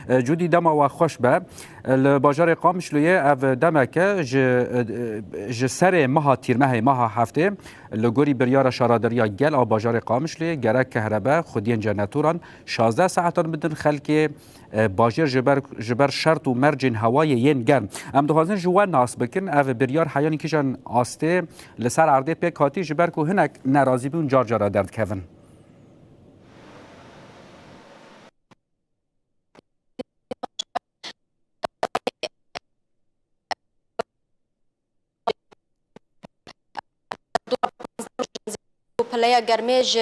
جودی دما و خوش به الباجار قامشلویه اف دمکه جسر مها تیرمه مها هفته لگوری بریار شارادریا گل آ باجار قامشلویه گرک کهرباء خودین جنتوران 16 ساعتان بدن خلک باجر جبر شرط و مرجن هوای ین گرم ام دخوازن جوان ناس بکن اف بریار حیانی کشان آسته لسر عرضه پیک هاتی جبر که هنک نرازی بون جار جارا درد کهون پلیا گرمیج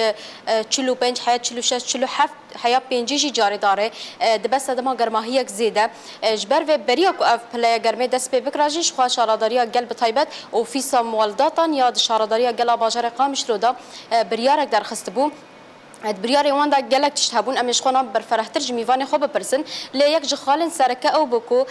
45 حیا 46 47 حیا 5 جاری داره دبست دما گرماهی یک زیده جبر و بریا کو اف پلیا گرمی دست به بکراجش خو شاراداریا گل بتایبت اوفیسا مولداتان یا شاراداریا گل باجر قامش رو دا بریارک در خست بو بریاری وان دا گلک تشتهبون امش خونا برفرحتر جمیوان خوب پرسن لی یک جخالن سرکه او بکو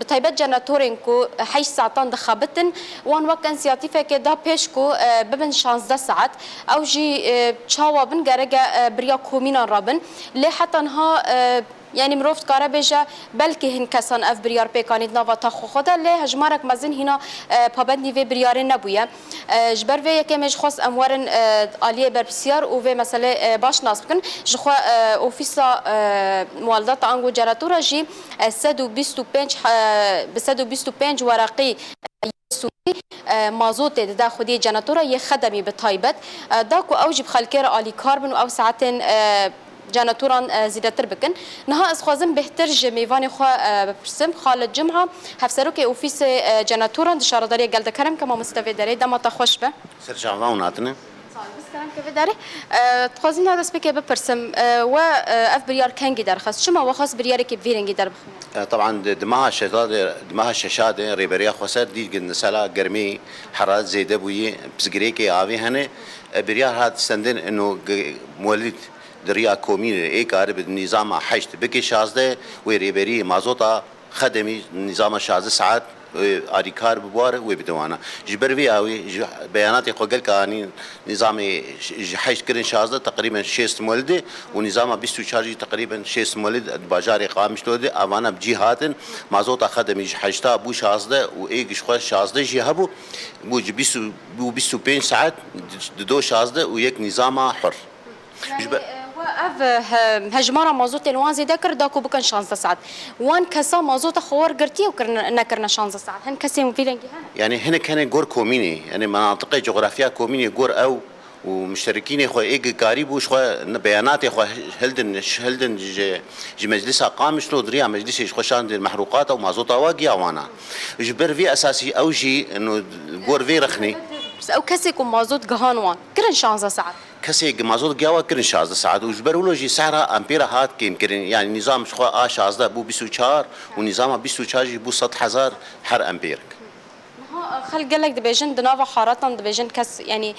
بتایبت جنراتورین کو 8 ساعتان دخابتن وان وقت انسیاتیفه که دا پیش کو ببن 16 ساعت او جی چاوا بن گرگه بریا کومینان رابن لی حتی انها يعني مروفت كاره بيجا بلكي هن كسان اف بريار بيكانيد ناوا تاخو خدا له هجمارك مزن هنا پابندني في بريار نبويه جبر في يكمج خاص امورن عاليه بربسيار او في مساله باش ناس بكن جخوا اوفيسا مولدات انغو جراتورا جي 125 ورقي مازوت دا خودی جناتورا یه خدمی به تایبت داکو اوجب خلکر آلی کاربن و او ساعتين جاناتوران زیادتر بکن نها از خوازم بهتر جمیوان خو بپرسم خالد جمعه هفسرو که اوفیس جاناتوران دشارداری گلد کرم که ما مستوی داره دما تا خوش به سرجع واوناتنه بس كلام كيف داري تخوزين هذا سبيكي ببرسم و اف بريار كانجي در خاص شما وخاص برياري كيف فيرنجي در طبعا دماها الشاشات ريبريا خسر دي قلنا سلا قرمي حرارة زيادة بوي بسجريكي عافي هنا بريار هاد سندن انه مولد دريا كومين اي كار بالنظام حشت بكي شازده وريبري مازوتا خدمي نظام 16 ساعات آریکار بباره و بدوانا جبر وی آوی بیانات خودل کانی نظام 8 کرن 16 تقریبا 6 مولد و نظام 24 تقریبا 6 مولد بازار قامش داده اوانا بجهاتن مازوت خدمي 8 بو 16 و ایگش خو 16 جهبو بو 25 ساعت دو 16 و یک نظام حر اف هجمارا مازوت الوان زيدا كر داكو بكن 16 ساعات وان كسا مازوت خور قرتي وكرنا نكرنا 16 ساعات هن كسي فيلنجي يعني هنا كان جور كوميني يعني مناطق جغرافيا كوميني جور او ومشتركين خو ايج قريب وش خو بيانات خو هلدن جي مجلس قامش لو دريا مجلس خو شان المحروقات او مازوت واقيا وانا جبر في اساسي او جي انه جور في رخني او كسي كم مازوت جهانوان كرن 16 ساعات كسي مازوت جوا كرن 16 ساعات وجبروا له جي سعرها امبيرا هات كيمكن يعني نظام شخوا 16 بو 24 ونظام 24 بو 10000 حر امبير خلق لك دبيجن دنافا حارتان دبيجن كس يعني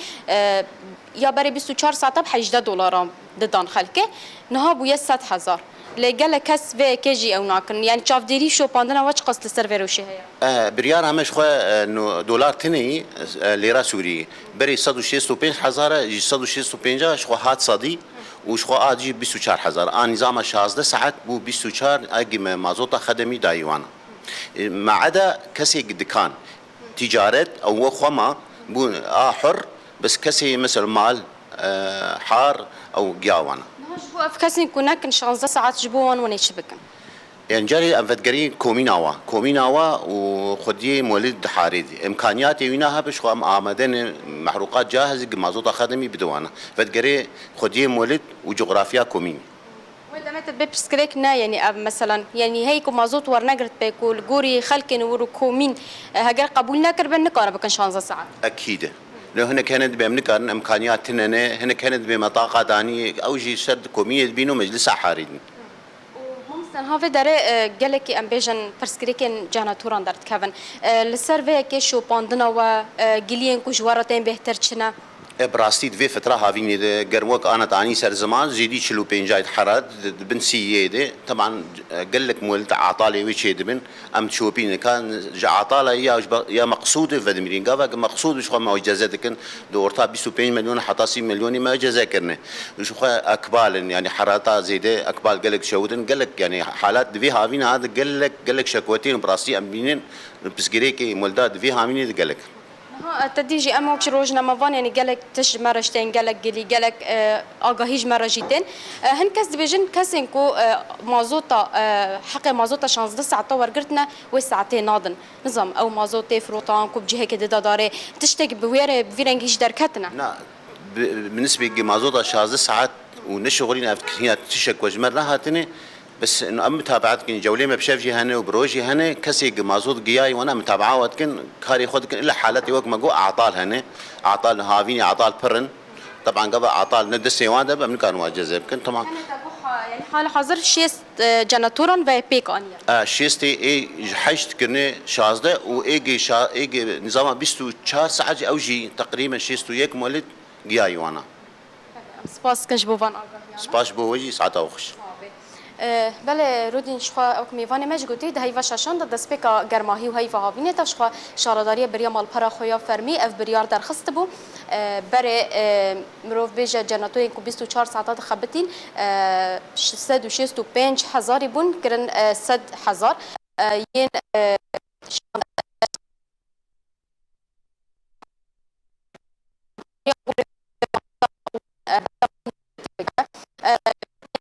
يا بري 24 ساعه ب 18 دولار ددان خلكه نها بو 100000 لقال كس في كيجي او ناكن يعني شاف ديري شو باندنا واش قصد السيرفر وشي هي بريار همش خو انه دولار تني ليره سوري بري 165000 165 شو هات صدي وشو اجي 24000 نظام 16 ساعات بو 24 اجي مازوت خدمي دايوانا ما عدا كسي دكان تجارات او خما بو حر بس كسي مثل مال حار او جاوانا جبو افكاسين كونك ان شاء الله ساعات جبوان ونيش بكن يعني جاري انفدگري كوميناوا وخدي مولد حاريدي امكانيات وينها بش خو آمدن محروقات جاهز مازوت خدمي بدوانا فدگري خدي مولد وجغرافيا كومين ودمت بيبسكريك نا يعني مثلا يعني هيك مازوت ورنقرت بيقول غوري خلكن ورو كومين هاجر قبولنا كربن نقاره بكن 16 ساعات اكيد لو هنا كانت بامكان امكانيات هنا كانت بمطاقه داني او جي سد كوميه بينو مجلس حاريدي هاوی داره گلکی امبیجن پرسکریکن جاناتوران دارد کهون لسر و که شو پاندنا و گلیان کو جواراتین بهتر چنه براستي في فترة هافيني قروك أنا تعني سر زمان زيدي شلو بينجايت حراد بن سيدي طبعا قال لك مولد عطالي ويش دبن أم تشوبين كان عطالة يا مقصود فدمرين قافا مقصود وش ما إجازتك دورتها 25 مليون حتى 60 مليون ما إجازة كرنا وش أكبال يعني حراتا زيدي أكبال قال لك شودن قال لك يعني حالات في هافين هذا قال لك شكوتين براستي أم بينين بس قريكي مولدات في هامين قال لك ها تديجي اما وش روجنا مافان يعني قالك تش مرشتين قالك قلي قالك اغاهيج مرجيتين هن كاس بيجن كاسينكو مازوطه حق مازوطه شانس 10 ساعه طور قرتنا وساعتين ناضن نظام او مازوطه فروتان كوب جهه كده داري تشتك بوير بفيرنجيش دركتنا لا بالنسبه لمازوطه شاز ساعات ونشغلين هي تشك وجمرنا هاتني بس انه ام متابعتك جولي ما بشافجي هنا وبروجي هنا كسي مازوط جياي وانا متابعه واتكن كاري خدك الا حالتي وقت ما جو اعطال هنا اعطال هافيني اعطال برن طبعا قبل اعطال ندسي وادا من كان واجزب كنت طبعا يعني حال حاضر شيست جناتوران و بيك انيا شيستي اي حشت كني شازده وايجي ايجي نظام 24 ساعه اوجي تقريبا شيستو يك مولد جياي وانا سباس كنج بوفان سباش بو وجي ساعه وخش بله رودین شخوا اوک میوانه مج گوتی ده هیوا شاشان ده سپیکا گرماهی و هیوا هاوینه تا شخوا شارداری بریا مال پرا خویا فرمی اف بریار درخست بو بره مروف بیجا جناتوین کو 24 ساعت خبتین 165 هزار بون کرن 100 هزار ین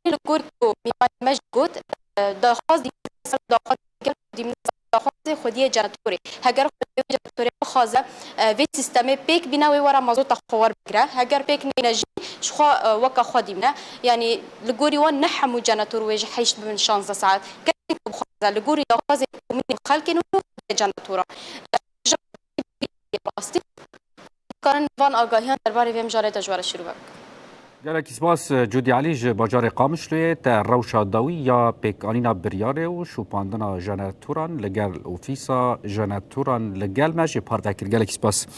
الكورتو مش جود داخل دي داخل خودی جناتوری هگر خودی جناتوری خازه وی سیستم پیک بیناوی ورا مازوت خوار بگره هگر پیک نینجی شخوا وکا خودی منه یعنی لگوری وان نحمو جناتور ویج حیشت بمن 16 ساعت کلی بخازه لگوری داخل من خالکی نو جناتورا کارن وان آگاهیان درباره ویم جاره تجوار شروع گلک سپاس جودی علی ج باجار قامشلوی تا روشا داوی یا پیکانینا بریاره و شوپاندنا جناتوران لگل اوفیسا جناتوران لگل ماجی پاردکر گلک سپاس